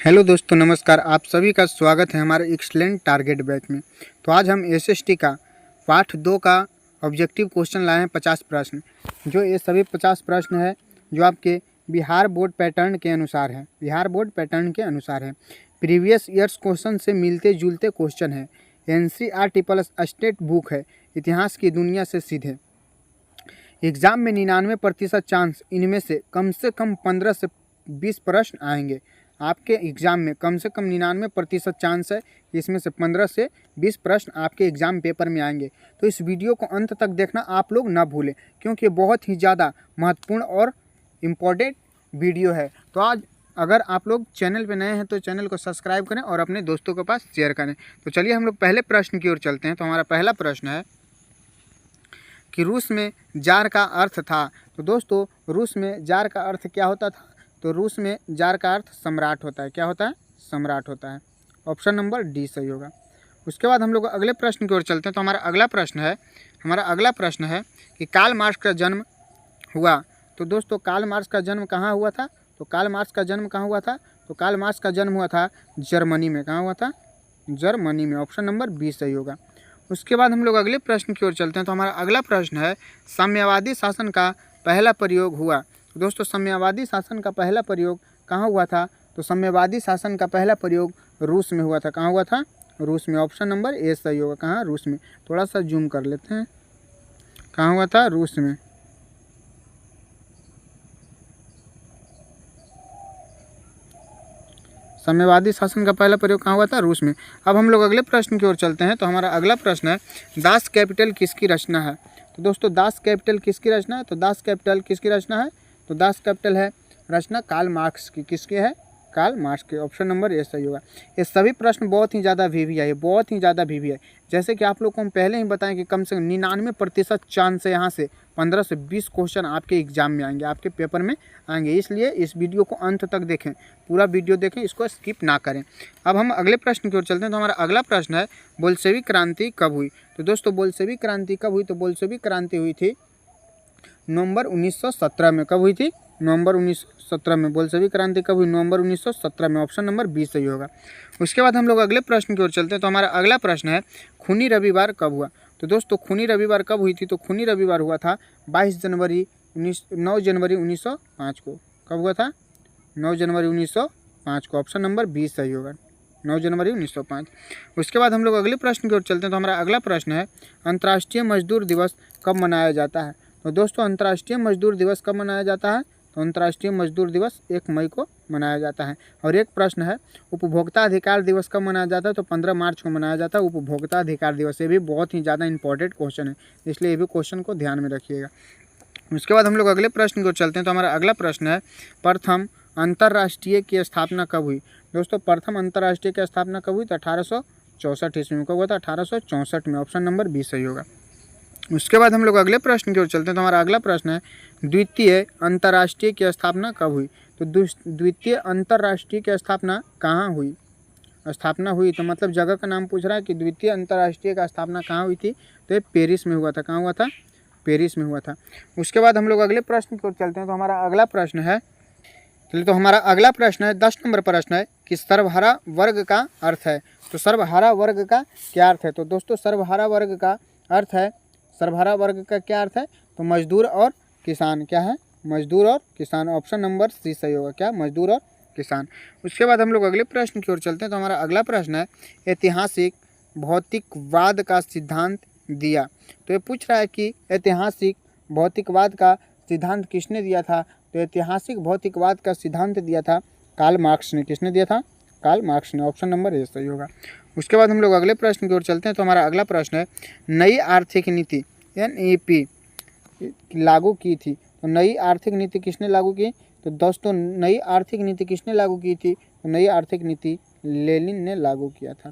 Hello दोस्तों, नमस्कार। आप सभी का स्वागत है हमारे एक्सलेंट टारगेट बैच में। तो आज हम एसएसटी का पार्ट 2 का ऑब्जेक्टिव क्वेश्चन लाए हैं 50 प्रश्न। जो ये सभी 50 प्रश्न है जो आपके बिहार बोर्ड पैटर्न के अनुसार है। प्रीवियस ईयर्स क्वेश्चन से मिलते जुलते क्वेश्चन है। एनसीईआरटी प्लस स्टेट बुक है, इतिहास की दुनिया से सीधे। एग्ज़ाम में 99% चांस इनमें से कम 15 से 20 प्रश्न आएंगे। आपके एग्ज़ाम में कम से कम 99% चांस है कि इसमें से 15 से 20 प्रश्न आपके एग्ज़ाम पेपर में आएंगे। तो इस वीडियो को अंत तक देखना आप लोग ना भूलें, क्योंकि बहुत ही ज़्यादा महत्वपूर्ण और इम्पोर्टेंट वीडियो है। तो आज अगर आप लोग चैनल पे नए हैं तो चैनल को सब्सक्राइब करें और अपने दोस्तों के पास शेयर करें। तो चलिए हम लोग पहले प्रश्न की ओर चलते हैं। तो हमारा पहला प्रश्न है कि रूस में जार का अर्थ था। तो दोस्तों, रूस में जार का अर्थ क्या होता था? तो रूस में जार का अर्थ सम्राट होता है। क्या होता है? सम्राट होता है। ऑप्शन नंबर डी सही होगा। उसके बाद हम लोग अगले प्रश्न की ओर चलते हैं। तो हमारा अगला प्रश्न है कि कार्ल मार्क्स का जन्म हुआ। तो दोस्तों, कार्ल मार्क्स का जन्म कहाँ हुआ था? तो कार्ल मार्क्स का जन्म कहाँ हुआ था? तो कार्ल मार्क्स का जन्म हुआ था जर्मनी में। कहाँ हुआ था? जर्मनी में। ऑप्शन नंबर बी सही होगा। उसके बाद हम लोग अगले प्रश्न की ओर चलते हैं। तो हमारा अगला प्रश्न है साम्यवादी शासन का पहला प्रयोग हुआ। तो दोस्तों, साम्यवादी शासन का पहला प्रयोग कहाँ हुआ था? तो साम्यवादी शासन का पहला प्रयोग रूस में हुआ था। कहाँ हुआ था? रूस में। ऑप्शन नंबर ए सही होगा। कहाँ? रूस में। थोड़ा सा जूम कर लेते हैं। कहाँ हुआ था? रूस में। साम्यवादी शासन का पहला प्रयोग कहाँ हुआ था? रूस में। अब हम लोग अगले प्रश्न की ओर चलते हैं। तो हमारा अगला प्रश्न है दास कैपिटल किसकी रचना है? तो दोस्तों, दास कैपिटल किसकी रचना है? तो दास कैपिटल किसकी रचना है? तो दास कैपिटल है रचना कार्ल मार्क्स की। किसकी है? कार्ल मार्क्स की। ऑप्शन नंबर ए सही होगा। ये सभी प्रश्न बहुत ही ज़्यादा वीवी है। जैसे कि आप लोग को हम पहले ही बताएं कि कम से कम 99% चांस है यहाँ से 15 से 20 क्वेश्चन आपके एग्जाम में आएंगे, आपके पेपर में आएंगे। इसलिए इस वीडियो को अंत तक देखें, पूरा वीडियो देखें, इसको स्किप ना करें। अब हम अगले प्रश्न की ओर चलते हैं। तो हमारा अगला प्रश्न है बोल्शेविक क्रांति कब हुई? तो दोस्तों, बोल्शेविक क्रांति कब हुई? तो बोल्शेविक क्रांति हुई थी नवंबर 1917 में। कब हुई थी? नवंबर 1917 में। बोल्शेविक क्रांति कब हुई? नवंबर 1917 में। ऑप्शन नंबर बी सही होगा। उसके बाद हम लोग अगले प्रश्न की ओर चलते हैं। तो हमारा अगला प्रश्न है खूनी रविवार कब हुआ? तो दोस्तों, खूनी रविवार कब हुई थी? तो खूनी रविवार हुआ था 9 जनवरी 1905 को। कब हुआ था? 9 जनवरी 1905 को। ऑप्शन नंबर बी सही होगा। 9 जनवरी 1905। उसके बाद हम लोग अगले प्रश्न की ओर चलते हैं। तो हमारा अगला प्रश्न है अंतर्राष्ट्रीय मजदूर दिवस कब मनाया जाता है? तो दोस्तों, अंतर्राष्ट्रीय मजदूर दिवस कब मनाया जाता है? तो अंतर्राष्ट्रीय मजदूर दिवस 1 मई को मनाया जाता है। और एक प्रश्न है उपभोक्ता अधिकार दिवस कब मनाया जाता है? तो 15 मार्च को मनाया जाता है उपभोक्ता अधिकार दिवस। ये भी बहुत ही ज़्यादा इंपॉर्टेंट क्वेश्चन है, इसलिए ये भी क्वेश्चन को ध्यान में रखिएगा। उसके बाद हम लोग अगले प्रश्न को चलते हैं। तो हमारा अगला प्रश्न है प्रथम अंतर्राष्ट्रीय की स्थापना कब हुई? दोस्तों, प्रथम अंतर्राष्ट्रीय की स्थापना कब हुई? तो 1864 ईस्वी में। कब हुआ था? 1864 में। ऑप्शन नंबर बी सही होगा। उसके बाद हम लोग अगले प्रश्न की ओर चलते हैं। तो हमारा अगला प्रश्न है द्वितीय अंतर्राष्ट्रीय की स्थापना कब हुई? तो द्वितीय अंतर्राष्ट्रीय की स्थापना कहाँ हुई? तो मतलब जगह का नाम पूछ रहा है कि द्वितीय अंतर्राष्ट्रीय का स्थापना कहाँ हुई थी? तो ये पेरिस में हुआ था। कहाँ हुआ था? पेरिस में हुआ था। उसके बाद हम लोग अगले प्रश्न की ओर चलते हैं। तो हमारा अगला प्रश्न है 10 नंबर प्रश्न है कि सर्वहारा वर्ग का अर्थ है। तो सर्वहारा वर्ग का क्या अर्थ है? तो दोस्तों, सर्वहारा वर्ग का अर्थ है, सर्वहारा वर्ग का क्या अर्थ है? तो मजदूर और किसान। क्या है? मजदूर और किसान। ऑप्शन नंबर सी सही होगा। क्या? मजदूर और किसान। उसके बाद हम लोग अगले प्रश्न की ओर चलते हैं। तो हमारा अगला प्रश्न है ऐतिहासिक भौतिकवाद का सिद्धांत दिया। तो ये पूछ रहा है कि ऐतिहासिक भौतिकवाद का सिद्धांत किसने दिया था? तो ऐतिहासिक भौतिकवाद का सिद्धांत दिया था कार्ल मार्क्स ने। किसने दिया था? कार्ल मार्क्स ने। ऑप्शन नंबर ए सही होगा। उसके बाद हम लोग अगले प्रश्न की ओर चलते हैं। तो हमारा अगला प्रश्न है नई आर्थिक नीति NEP लागू की थी। तो नई आर्थिक नीति किसने लागू की? तो दोस्तों, नई आर्थिक नीति किसने लागू की थी? तो नई आर्थिक नीति लेनिन ने लागू किया था।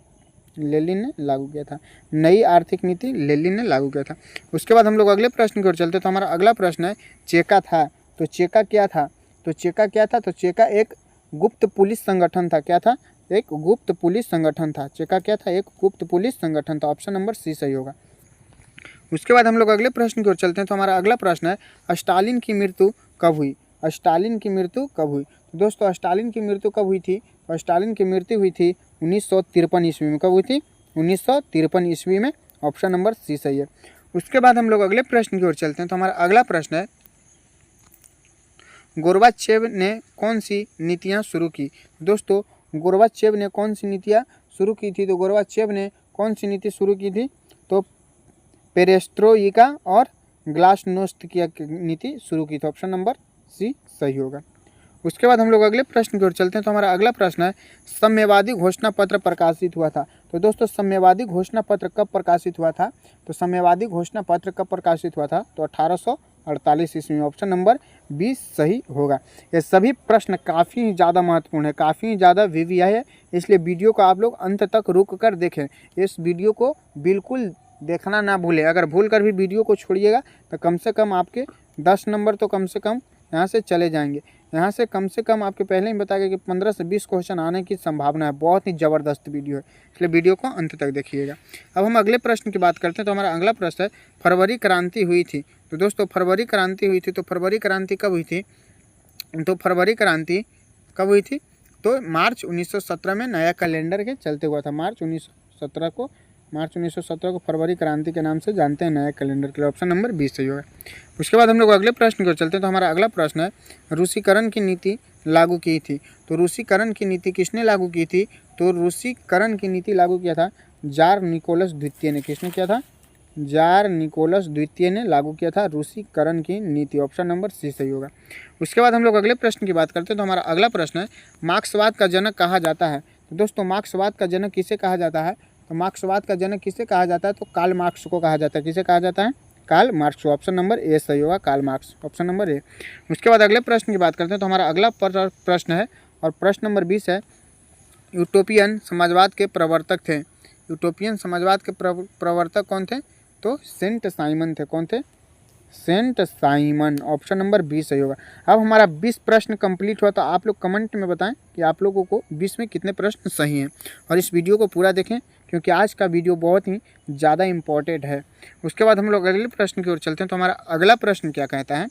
नई आर्थिक नीति लेनिन ने लागू किया था। उसके बाद हम लोग अगले प्रश्न की ओर चलते हैं। तो हमारा अगला प्रश्न है चेका था। तो चेका क्या था? तो चेका एक गुप्त पुलिस संगठन था। क्या था? एक गुप्त पुलिस संगठन था। चेका क्या था? एक गुप्त पुलिस संगठन था। ऑप्शन नंबर सी सही होगा। उसके बाद हम लोग अगले प्रश्न की ओर चलते हैं। तो हमारा अगला प्रश्न है स्टालिन की मृत्यु कब हुई? तो दोस्तों, स्टालिन की मृत्यु कब हुई थी? और स्टालिन की मृत्यु हुई थी 1953 ईस्वी में। कब हुई थी? 1953 ईस्वी में। ऑप्शन नंबर सी सही है। उसके बाद हम लोग अगले प्रश्न की ओर चलते हैं। तो हमारा अगला प्रश्न है, गोर्बाचेव ने कौन सी नीतियाँ शुरू की? दोस्तों गोर्बाचेव ने कौन सी नीतियाँ शुरू की थी? तो गोर्बाचेव ने कौन सी नीति शुरू की थी? तो पेरेस्ट्रोइका और ग्लासनोस्त की नीति शुरू की थी। ऑप्शन नंबर सी सही होगा। उसके बाद हम लोग अगले प्रश्न की ओर चलते हैं। तो हमारा अगला प्रश्न है, साम्यवादी घोषणा पत्र प्रकाशित हुआ था? तो दोस्तों साम्यवादी घोषणा पत्र कब प्रकाशित हुआ था? तो साम्यवादी घोषणा पत्र कब प्रकाशित हुआ था? तो 1848 ईस्वी में। ऑप्शन नंबर 20 सही होगा। ये सभी प्रश्न काफ़ी ज़्यादा महत्वपूर्ण है, काफ़ी ज़्यादा वीवीआई है, इसलिए वीडियो को आप लोग अंत तक रुक कर देखें। इस वीडियो को बिल्कुल देखना ना भूलें। अगर भूल कर भी वीडियो को छोड़िएगा तो कम से कम आपके 10 नंबर तो कम से कम यहाँ से चले जाएंगे। यहाँ से कम आपके पहले ही बताया कि 15 से 20 क्वेश्चन आने की संभावना है। बहुत ही ज़बरदस्त वीडियो है, इसलिए वीडियो को अंत तक देखिएगा। अब हम अगले प्रश्न की बात करते हैं। तो हमारा अगला प्रश्न है, फरवरी क्रांति हुई थी? तो दोस्तों फरवरी क्रांति हुई थी, तो फरवरी क्रांति कब हुई थी? तो फरवरी क्रांति कब हुई थी? तो मार्च 1917 में नया कैलेंडर के चलते हुआ था। मार्च 1917 को फरवरी क्रांति के नाम से जानते हैं, नया कैलेंडर के लिए। ऑप्शन नंबर 20 सही होगा। उसके बाद हम लोग अगले प्रश्न की ओर चलते हैं। तो हमारा अगला प्रश्न है, रूसीकरण की नीति लागू की थी? तो रूसीकरण की नीति किसने लागू की थी? तो रूसीकरण की नीति लागू किया था जार निकोलस द्वितीय ने। किसने किया था? जार निकोलस द्वितीय ने लागू किया था रूसीकरण की नीति। ऑप्शन नंबर सी सही होगा। उसके बाद हम लोग अगले प्रश्न की बात करते हैं। तो हमारा अगला प्रश्न है, मार्क्सवाद का जनक कहा जाता है? तो दोस्तों मार्क्सवाद का जनक किसे कहा जाता है? तो मार्क्सवाद का जनक किसे कहा जाता है? तो कार्ल मार्क्स को कहा जाता है। किसे कहा जाता है? Karl Marx. Option number A सही होगा, Karl Marx. Option number A. उसके बाद अगले प्रश्न की बात करते हैं। तो हमारा अगला प्रश्न है और प्रश्न नंबर 20 है, यूटोपियन समाजवाद के प्रवर्तक थे? यूटोपियन समाजवाद के प्रवर्तक कौन थे? तो सेंट साइमन थे। कौन थे? Saint Simon. ऑप्शन नंबर 20 सही होगा। अब हमारा 20 प्रश्न कंप्लीट हुआ, तो आप लोग कमेंट में बताएं कि आप लोगों को 20 में कितने प्रश्न सही हैं, और इस वीडियो को पूरा देखें क्योंकि आज का वीडियो बहुत ही ज़्यादा इम्पोर्टेंट है। उसके बाद हम लोग अगले प्रश्न की ओर चलते हैं। तो हमारा अगला प्रश्न क्या कहता है,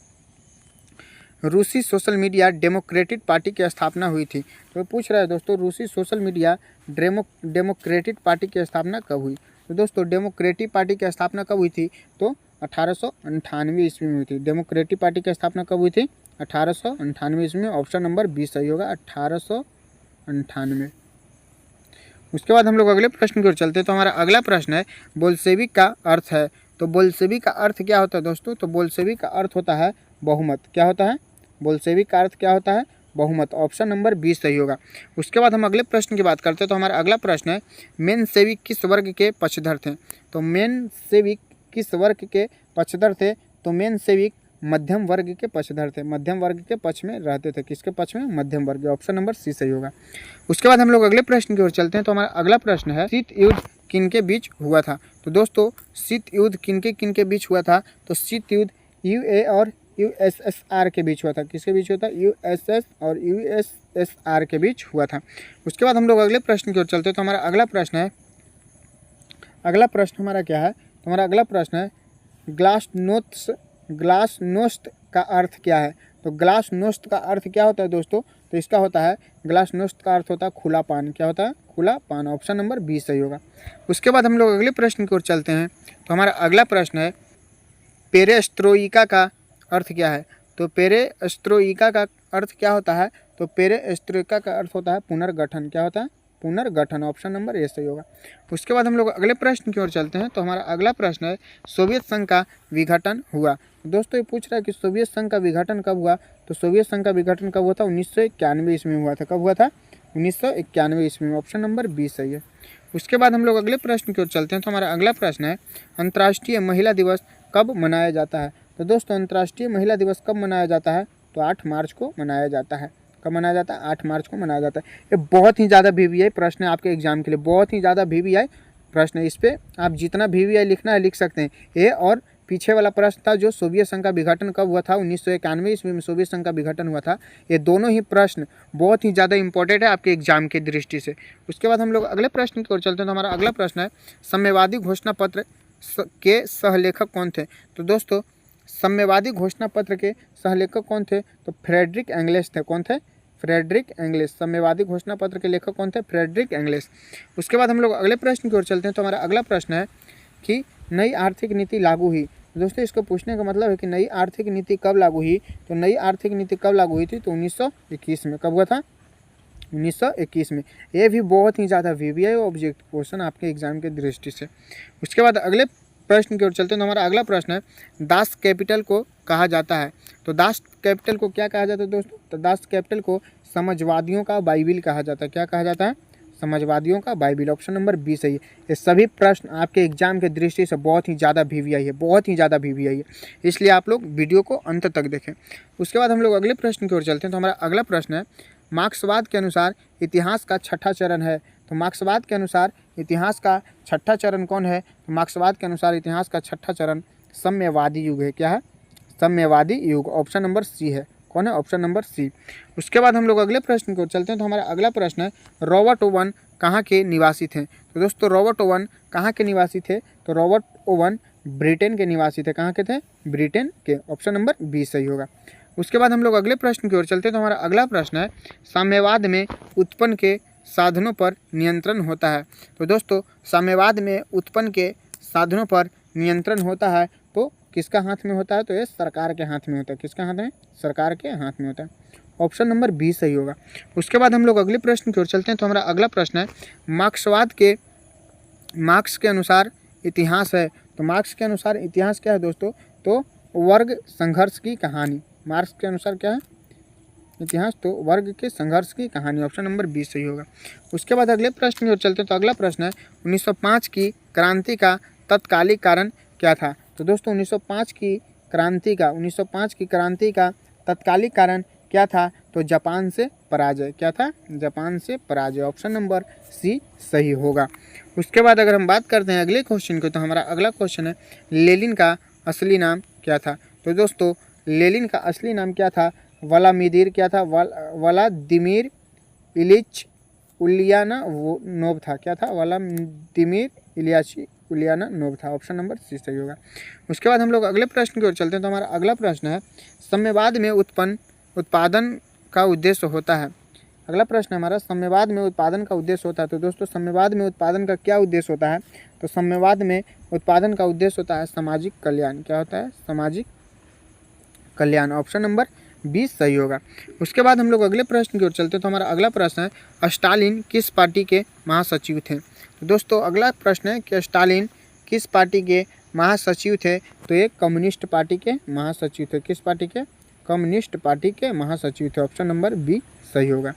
रूसी सोशल मीडिया डेमोक्रेटिक पार्टी की स्थापना हुई थी? तो पूछ रहा है दोस्तों, रूसी सोशल मीडिया डेमोक्रेटिक पार्टी की स्थापना कब हुई? तो दोस्तों डेमोक्रेटिक पार्टी की स्थापना कब हुई थी? तो 1898 ईस्वी में हुई थी। डेमोक्रेटिक पार्टी की स्थापना कब हुई थी? 1898 ईस्वी में। ऑप्शन नंबर 20 सही होगा, 1898। उसके बाद हम लोग अगले प्रश्न की ओर चलते हैं। तो हमारा अगला प्रश्न है, बोल्शेविक का अर्थ है? तो बोल्शेविक का अर्थ क्या होता है दोस्तों? तो बोल्शेविक का अर्थ होता है बहुमत। क्या होता है? बोल्शेविक का अर्थ क्या होता है? बहुमत। ऑप्शन नंबर 20 सही होगा। उसके बाद हम अगले प्रश्न की बात करते हैं। तो हमारा अगला प्रश्न है, मेनसेविक किस वर्ग के पक्षधर थे? तो मेनसेविक किस वर्ग के पक्षधर थे? तो मेनसेविक मध्यम वर्ग के पक्षधर थे। मध्यम वर्ग के पक्ष में रहते थे। किसके पक्ष में? मध्यम वर्ग। ऑप्शन नंबर सी सही होगा। उसके बाद हम लोग अगले प्रश्न की ओर चलते हैं। तो हमारा अगला प्रश्न है, शीत युद्ध किनके बीच हुआ था? तो दोस्तों शीत युद्ध किनके बीच हुआ था? तो शीत युद्ध यूए और यूएसएसआर के बीच हुआ था। किसके बीच हुआ था? यूएसएस और यूएसएसआर के बीच हुआ था। उसके बाद हम लोग अगले प्रश्न की ओर चलते हैं। तो हमारा अगला प्रश्न है, अगला प्रश्न हमारा क्या है? तो हमारा अगला प्रश्न है, ग्लासनोस्त का अर्थ क्या है? तो ग्लासनोस्त का अर्थ क्या होता है दोस्तों? तो इसका होता है, ग्लासनोस्त का अर्थ होता है खुला पान। क्या होता है? खुला पान। ऑप्शन नंबर 20 सही होगा। उसके बाद हम लोग अगले प्रश्न की ओर चलते हैं। तो हमारा अगला प्रश्न है, पेरेस्ट्रोइका का अर्थ क्या है? तो पेरेस्ट्रोइका का अर्थ क्या होता है? तो पेरेस्ट्रोइका का अर्थ होता है पुनर्गठन। क्या होता है? पुनर्गठन। ऑप्शन नंबर ए सही होगा। उसके बाद हम लोग अगले प्रश्न की ओर चलते हैं। तो हमारा अगला प्रश्न है, सोवियत संघ का विघटन हुआ? दोस्तों ये पूछ रहा है कि सोवियत संघ का विघटन कब हुआ? तो सोवियत संघ का विघटन कब हुआ था? 1991 ईस्वी में हुआ था। कब हुआ था? 1991 ईस्वी में। ऑप्शन नंबर 20 सही है। उसके बाद हम लोग अगले प्रश्न की ओर चलते हैं। तो हमारा अगला प्रश्न है, अंतर्राष्ट्रीय महिला दिवस कब मनाया जाता है? तो दोस्तों अंतर्राष्ट्रीय महिला दिवस कब मनाया जाता है? तो 8 मार्च को मनाया जाता है। कब मनाया जाता है? 8 मार्च को मनाया जाता है। ये बहुत ही ज़्यादा वीवीआई प्रश्न है आपके एग्जाम के लिए, बहुत ही ज़्यादा वीवीआई प्रश्न है। इस पर आप जितना वीवीआई लिखना है लिख सकते हैं। ये और पीछे वाला प्रश्न था जो सोवियत संघ का विघटन कब हुआ था? 1991 ईस्वी में सोवियत संघ का विघटन हुआ था। ये दोनों ही प्रश्न बहुत ही ज़्यादा इंपॉर्टेंट है आपके एग्जाम की दृष्टि से। उसके बाद हम लोग अगले प्रश्न की ओर चलते हैं। तो हमारा अगला प्रश्न है, साम्यवादी घोषणा पत्र के सहलेखक कौन थे? तो दोस्तों साम्यवादी घोषणा पत्र के सहलेखक कौन थे? तो फ्रेडरिक एंगेल्स थे। कौन थे? फ्रेडरिक एंगलिस। साम्यवादी घोषणा पत्र के लेखक कौन थे? फ्रेडरिक एंगलिस। उसके बाद हम लोग अगले प्रश्न की ओर चलते हैं। तो हमारा अगला प्रश्न है कि नई आर्थिक नीति लागू हुई। दोस्तों इसको पूछने का मतलब है कि नई आर्थिक नीति कब लागू हुई। तो नई आर्थिक नीति कब लागू हुई थी? तो 1921 में। कब हुआ था? 1921 में। ये भी बहुत ही ज़्यादा वीवीआई ऑब्जेक्ट क्वेश्चन आपके एग्जाम की दृष्टि से। उसके बाद अगले प्रश्न की ओर चलते हैं। तो हमारा अगला प्रश्न है दास कैपिटल को कहा जाता है। तो दास कैपिटल को क्या कहा जाता है दोस्तों? तो दास कैपिटल को समाजवादियों का बाइबिल कहा जाता है। क्या कहा जाता है? समाजवादियों का बाइबिल। ऑप्शन नंबर बी सही है। ये सभी प्रश्न आपके एग्जाम के दृष्टि से बहुत ही ज़्यादा वीवीआई है, बहुत ही ज़्यादा वीवीआई है, इसलिए आप लोग वीडियो को अंत तक देखें। उसके बाद हम लोग अगले प्रश्न की ओर चलते हैं। तो हमारा अगला प्रश्न है मार्क्सवाद के अनुसार इतिहास का छठा चरण है। तो मार्क्सवाद के अनुसार इतिहास का छठा चरण कौन है? तो मार्क्सवाद के अनुसार इतिहास का छठा चरण साम्यवादी युग है। क्या है? साम्यवादी युग। ऑप्शन नंबर सी है। कौन है? Option number C. उसके बाद हम लोग अगले प्रश्न को चलते हैं। तो हमारा अगला प्रश्न है रॉबर्ट ओवन कहाँ के निवासी थे? तो दोस्तों रॉबर्ट ओवन कहाँ के निवासी थे? तो रॉबर्ट ओवन ब्रिटेन के निवासी थे। कहाँ के थे? ब्रिटेन के। ऑप्शन नंबर बी सही होगा। उसके बाद हम लोग अगले प्रश्न की ओर चलते हैं। तो हमारा अगला प्रश्न है साम्यवाद में उत्पन्न के साधनों पर नियंत्रण होता है। तो दोस्तों साम्यवाद में उत्पन्न के साधनों पर नियंत्रण होता है तो किसका हाथ में होता है? तो ये सरकार के हाथ में होता है। किसका हाथ में? सरकार के हाथ में होता है। ऑप्शन नंबर बी सही होगा। उसके बाद हम लोग अगले प्रश्न की ओर चलते हैं। तो हमारा अगला प्रश्न है मार्क्स के अनुसार इतिहास है। तो मार्क्स के अनुसार इतिहास क्या है दोस्तों? तो वर्ग संघर्ष की कहानी। मार्क्स के अनुसार क्या है इतिहास? तो वर्ग के संघर्ष की कहानी। ऑप्शन नंबर 20 सही होगा। उसके बाद अगले प्रश्न की ओर चलते हैं। तो अगला प्रश्न है 1905 की क्रांति का तत्कालिक कारण क्या था? तो दोस्तों 1905 की क्रांति का तत्कालिक कारण क्या था? तो जापान से पराजय। क्या था? जापान से पराजय। ऑप्शन नंबर सी सही होगा। उसके बाद अगर हम बात करते हैं अगले क्वेश्चन को, तो हमारा अगला क्वेश्चन है लेनिन का असली नाम क्या था? तो दोस्तों लेनिन का असली नाम क्या था? व्लादिमीर क्या था? व्लादिमीर इलिच उलियानोव था। क्या था? व्लादिमीर इलियाच उलियानोव था। ऑप्शन नंबर सी सही होगा। उसके बाद हम लोग अगले प्रश्न की ओर चलते हैं। तो हमारा अगला प्रश्न है साम्यवाद में उत्पादन का उद्देश्य होता है। अगला प्रश्न हमारा साम्यवाद में उत्पादन का उद्देश्य होता है। तो दोस्तों साम्यवाद में उत्पादन का क्या उद्देश्य होता है? तो साम्यवाद में उत्पादन का उद्देश्य होता है सामाजिक कल्याण। क्या होता है? सामाजिक कल्याण। ऑप्शन नंबर 20 सही होगा। उसके बाद हम लोग अगले प्रश्न की ओर चलते हैं। तो हमारा अगला प्रश्न है स्टालिन किस पार्टी के महासचिव थे? तो दोस्तों अगला प्रश्न है कि स्टालिन किस पार्टी के महासचिव थे? तो ये कम्युनिस्ट पार्टी के महासचिव थे। किस पार्टी के? कम्युनिस्ट पार्टी के महासचिव थे। ऑप्शन नंबर बी सही होगा।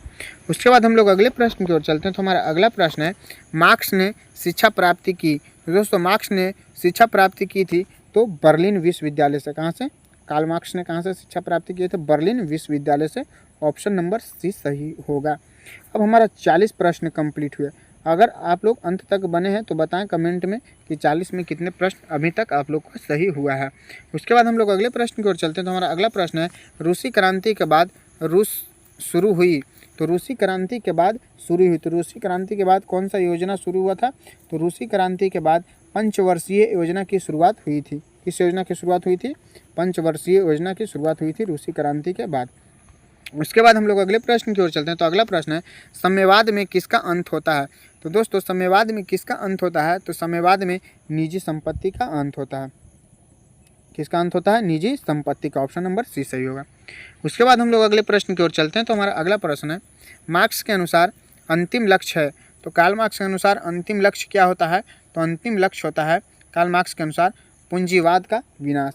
उसके बाद हम लोग अगले प्रश्न की ओर चलते हैं। तो हमारा अगला प्रश्न है मार्क्स ने शिक्षा प्राप्ति की। तो दोस्तों मार्क्स ने शिक्षा प्राप्ति की थी तो बर्लिन विश्वविद्यालय से। कहाँ से? कार्ल मार्क्स ने कहाँ से शिक्षा प्राप्ति की थी? बर्लिन विश्वविद्यालय से। ऑप्शन नंबर सी सही होगा। अब हमारा 40 प्रश्न कंप्लीट हुए। अगर आप लोग अंत तक बने हैं तो बताएं कमेंट में कि 40 में कितने प्रश्न अभी तक आप लोग को सही हुआ है। उसके बाद हम लोग अगले प्रश्न की ओर चलते हैं। तो हमारा अगला प्रश्न है रूसी क्रांति के बाद रूस शुरू हुई। तो रूसी क्रांति के बाद शुरू हुई। तो रूसी क्रांति के बाद कौन सा योजना शुरू हुआ था? तो रूसी क्रांति के बाद पंचवर्षीय योजना की शुरुआत हुई थी। किस योजना की शुरुआत हुई थी? पंचवर्षीय योजना की शुरुआत हुई थी रूसी क्रांति के बाद। उसके बाद हम लोग अगले प्रश्न की ओर चलते हैं। तो अगला प्रश्न है साम्यवाद में किसका अंत होता है? तो दोस्तों साम्यवाद में किसका अंत होता है? तो साम्यवाद में निजी संपत्ति का अंत होता है। किसका अंत होता है? निजी संपत्ति का। ऑप्शन नंबर सी सही होगा। उसके बाद हम लोग अगले प्रश्न की ओर चलते हैं। तो हमारा अगला प्रश्न है मार्क्स के अनुसार अंतिम लक्ष्य है। तो कार्ल मार्क्स के अनुसार अंतिम लक्ष्य क्या होता है? तो अंतिम लक्ष्य होता है कार्ल मार्क्स के अनुसार पूंजीवाद का विनाश।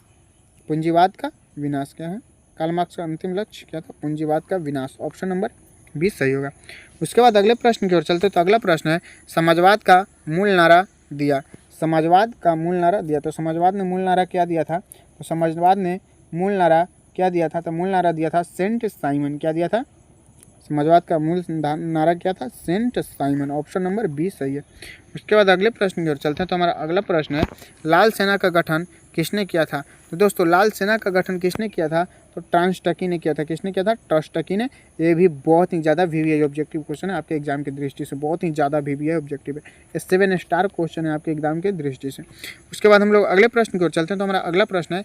पूंजीवाद का विनाश क्या है? कार्ल मार्क्स का अंतिम लक्ष्य क्या था? पूंजीवाद का विनाश। ऑप्शन नंबर 20 सही होगा। उसके बाद अगले प्रश्न की ओर चलते हैं। तो अगला प्रश्न है समाजवाद का मूल नारा दिया। समाजवाद का मूल नारा दिया। तो समाजवाद ने मूल नारा क्या दिया था? तो समाजवाद ने मूल नारा क्या दिया था? तो मूल नारा दिया था सेंट साइमन। क्या दिया था? समाजवाद का मूल नारा क्या था? Saint Simon. ऑप्शन नंबर 20 सही है। उसके बाद अगले प्रश्न की ओर चलते हैं। तो हमारा अगला प्रश्न है लाल सेना का गठन किसने किया था? तो दोस्तों लाल सेना का गठन किसने किया था? तो ट्रांस्टकी ने किया था। किसने किया था? ट्रांस्टकी ने। ये भी बहुत ही ज़्यादा वीवीआई ऑब्जेक्टिव क्वेश्चन है आपके एग्जाम की दृष्टि से। बहुत ही ज़्यादा वीवीआई ऑब्जेक्टिव है। ये 7 स्टार क्वेश्चन है आपके एग्जाम की दृष्टि से। उसके बाद हम लोग अगले प्रश्न की ओर चलते हैं। तो हमारा अगला प्रश्न है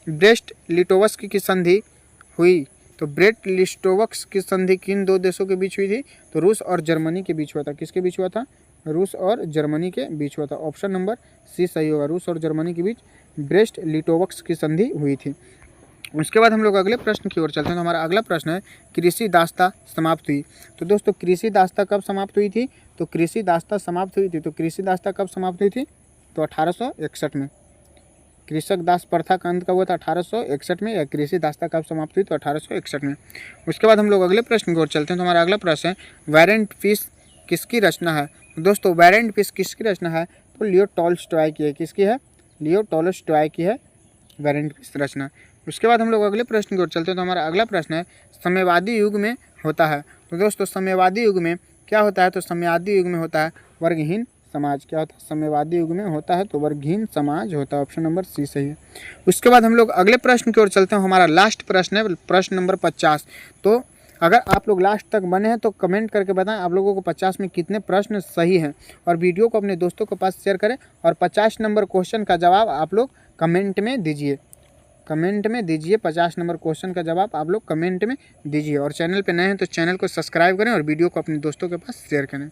ब्रेस्ट लिटोवस्की की संधि हुई तो ब्रेट लिस्टोवक्स की संधि किन दो देशों के बीच हुई थी? तो रूस और जर्मनी के बीच हुआ था। किसके बीच हुआ था? रूस और जर्मनी के बीच हुआ था। ऑप्शन नंबर सी सही होगा, रूस और जर्मनी के बीच ब्रेस्ट लिटोवक्स की संधि हुई थी। उसके बाद हम लोग अगले प्रश्न की ओर चलते हैं। तो हमारा अगला प्रश्न है कृषि दास्ता समाप्त हुई। तो दोस्तों कृषि दास्ता कब समाप्त हुई थी? तो कृषि दास्ता समाप्त हुई थी। तो कृषि दास्ता कब समाप्त हुई थी? तो 1861 में। कृषक दास प्रथा का अंत कब हुआ था? 1861 में। या कृषि दास्ता कब समाप्त हुई? तो 1861 में। उसके बाद हम लोग अगले प्रश्न की ओर चलते हैं। तो हमारा अगला प्रश्न है वॉर एंड पीस किसकी रचना है? दोस्तों वॉर एंड पीस किसकी रचना है? तो लियो टॉल्स्टॉय की है। किसकी है? लियो टॉल्स्टॉय की है वॉर एंड पीस रचना। उसके बाद हम लोग अगले प्रश्न की ओर चलते हैं। तो हमारा अगला प्रश्न है साम्यवादी युग में होता है। तो दोस्तों साम्यवादी युग में क्या होता है? तो साम्यवादी युग में होता है वर्गहीन समाज। क्या होता है? साम्यवादी युग में होता है तो वर्गहीन समाज होता है। ऑप्शन नंबर सी सही है। उसके बाद हम लोग अगले प्रश्न की ओर चलते हैं। हमारा लास्ट प्रश्न है प्रश्न नंबर 50। तो अगर आप लोग लास्ट तक बने हैं तो कमेंट करके बताएं आप लोगों को 50 में कितने प्रश्न सही हैं, और वीडियो को अपने दोस्तों के पास शेयर करें। और 50 नंबर क्वेश्चन का जवाब आप लोग कमेंट में दीजिए। कमेंट में दीजिए 50 नंबर क्वेश्चन का जवाब आप लोग कमेंट में दीजिए। और चैनल पे नए हैं तो चैनल को सब्सक्राइब करें और वीडियो को अपने दोस्तों के पास शेयर करें।